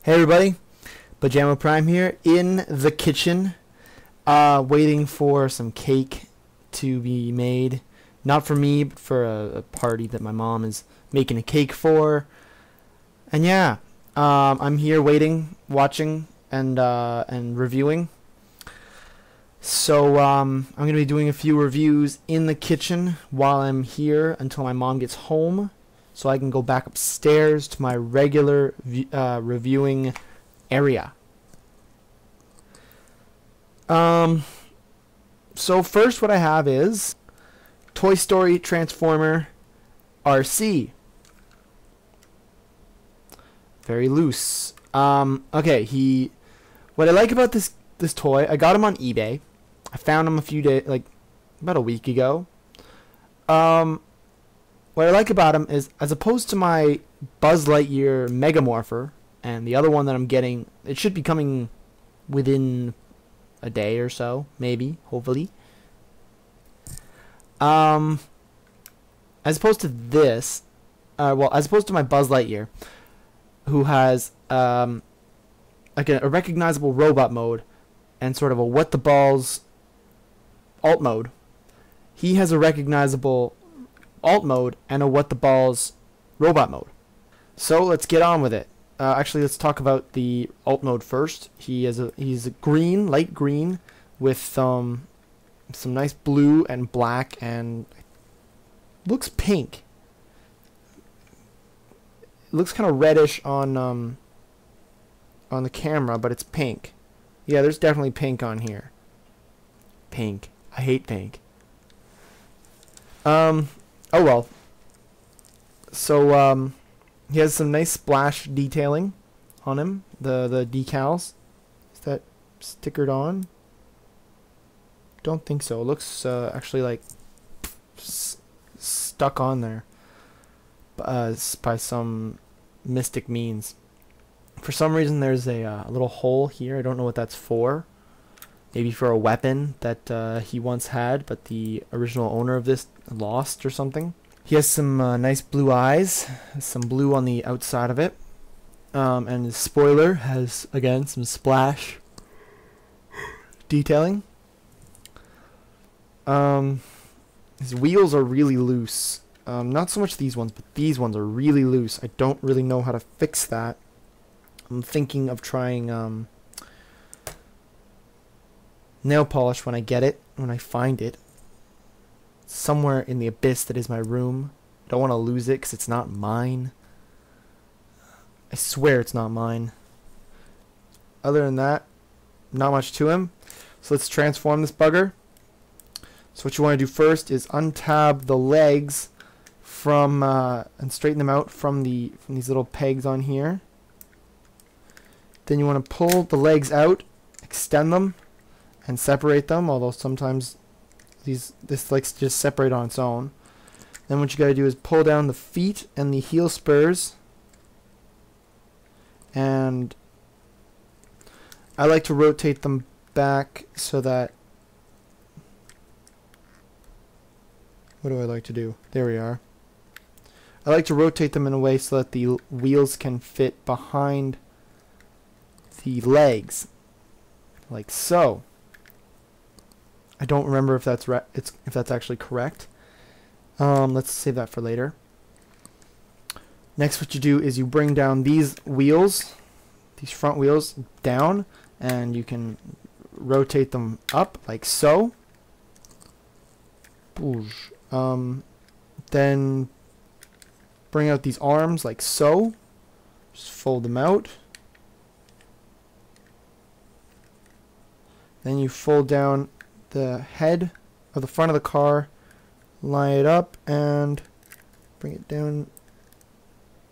Hey everybody, PyjamaPrime here in the kitchen, waiting for some cake to be made. Not for me, but for a party that my mom is making a cake for. And yeah, I'm here waiting, watching, and reviewing. So I'm gonna be doing a few reviews in the kitchen while I'm here until my mom gets home, so I can go back upstairs to my regular reviewing area. So first what I have is Toy Story Transformer RC. Very loose. Okay, what I like about this toy, I got him on eBay. I found him a few days, like about a week ago. What I like about him is, as opposed to my Buzz Lightyear Megamorpher and the other one that I'm getting, it should be coming within a day or so, maybe, hopefully. As opposed to this, as opposed to my Buzz Lightyear, who has like a recognizable robot mode and sort of a what the balls alt mode, he has a recognizable alt mode and a what the balls robot mode. So let's get on with it. Actually, let's talk about the alt mode first. He's a green, light green, with some nice blue and black, and looks pink. It looks kind of reddish on the camera, but it's pink. Yeah, there's definitely pink on here. Pink. I hate pink. Oh well. So he has some nice splash detailing on him. The decals. Is that stickered on? Don't think so. It looks actually like stuck on there by some mystic means. For some reason there's a little hole here. I don't know what that's for. Maybe for a weapon that he once had, but the original owner of this lost or something. He has some nice blue eyes, some blue on the outside of it, and his spoiler has, again, some splash detailing. His wheels are really loose. Not so much these ones, but these ones are really loose. I don't really know how to fix that. I'm thinking of trying nail polish when I get it, when I find it. Somewhere in the abyss that is my room. Don't want to lose it because it's not mine. I swear it's not mine. Other than that, not much to him. So let's transform this bugger. So what you want to do first is untab the legs from and straighten them out from these little pegs on here. Then you want to pull the legs out, extend them, and separate them, although sometimes this likes to just separate on its own. Then what you got to do is pull down the feet and the heel spurs, and I like to rotate them back so that, what do I like to do? There we are. I like to rotate them in a way so that the wheels can fit behind the legs, like so. I don't remember if that's if that's actually correct. Let's save that for later. Next, what you do is you bring down these wheels, these front wheels down, and you can rotate them up like so. Then bring out these arms like so. Just fold them out. Then you fold down the head of the front of the car, line it up, and bring it down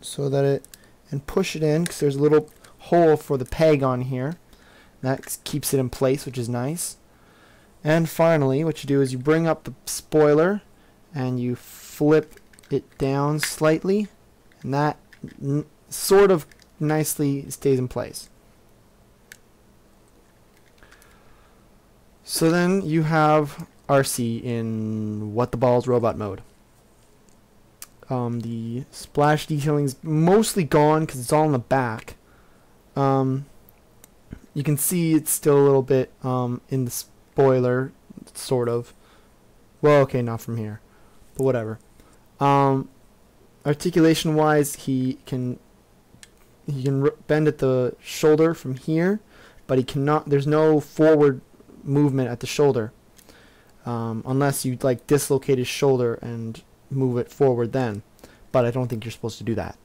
so that and push it in, because there's a little hole for the peg on here. That keeps it in place, which is nice. And finally, what you do is you bring up the spoiler and you flip it down slightly, and that sort of nicely stays in place. So then you have RC in what the balls robot mode. The splash detailing is mostly gone because it's all in the back. You can see it's still a little bit in the spoiler, sort of. Well, okay, not from here, but whatever. Articulation wise, he can bend at the shoulder from here, but he cannot. There's no forward movement at the shoulder, unless you like dislocate his shoulder and move it forward then. But I don't think you're supposed to do that.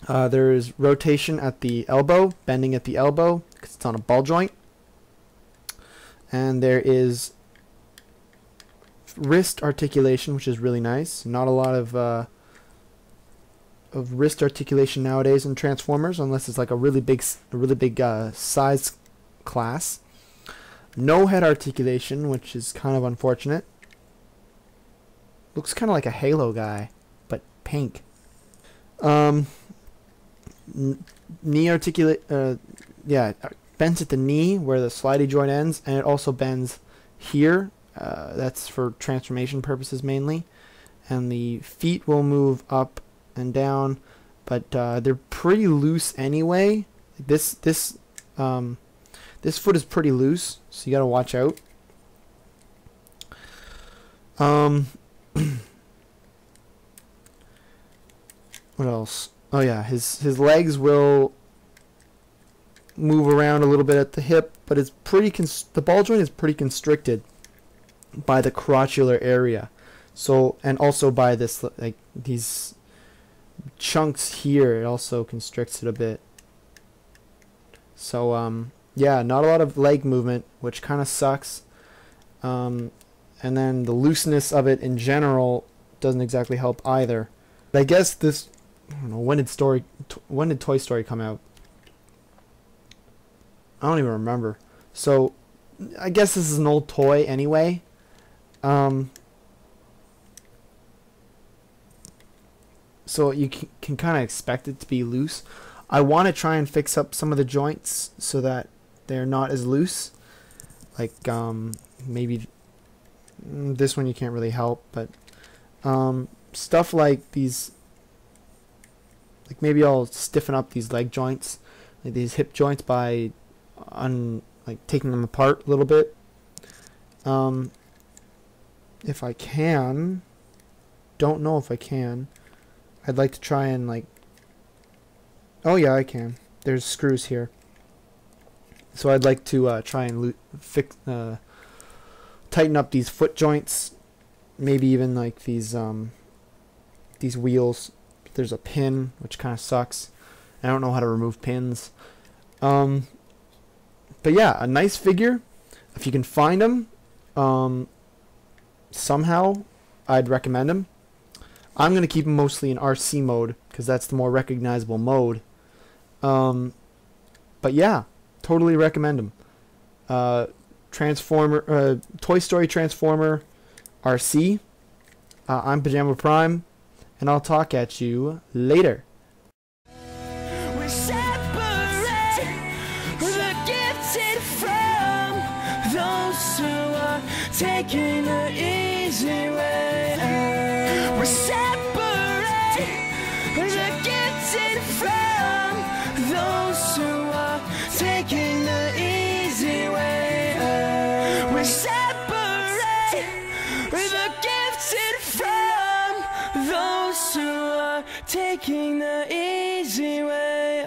There is rotation at the elbow, bending at the elbow because it's on a ball joint, and there is wrist articulation, which is really nice. Not a lot of wrist articulation nowadays in Transformers, unless it's like a really big size class. No head articulation, which is kind of unfortunate. Looks kind of like a Halo guy, but pink. Knee articulate, yeah, bends at the knee where the slidey joint ends, and it also bends here. That's for transformation purposes mainly. And the feet will move up and down, but they're pretty loose anyway. This foot is pretty loose, so you gotta watch out. What else? Oh yeah, his legs will move around a little bit at the hip, but it's pretty the ball joint is pretty constricted by the crotchular area. So, and also by this, like these chunks here, it also constricts it a bit. So yeah, not a lot of leg movement, which kind of sucks. And then the looseness of it in general doesn't exactly help either. But I guess this, I don't know, when did Toy Story come out? I don't even remember. So I guess this is an old toy anyway. So you can kind of expect it to be loose. I want to try and fix up some of the joints so that they're not as loose. Like maybe this one you can't really help, but stuff like these, like maybe I'll stiffen up these leg joints, like these hip joints, by like taking them apart a little bit. If I can, don't know if I can. I'd like to try and like, oh yeah, I can. There's screws here. So I'd like to try and tighten up these foot joints, maybe even like these wheels. There's a pin, which kind of sucks. I don't know how to remove pins. But yeah, a nice figure. If you can find them somehow, I'd recommend them. I'm going to keep them mostly in RC mode because that's the more recognizable mode. But yeah, totally recommend them. Toy Story Transformer RC. I'm PyjamaPrime, and I'll talk at you later. We separate the gifted from those who are taking the easy way. We separate the gifted from those who are taking the easy way. We separate the gifted from those who are taking the easy way.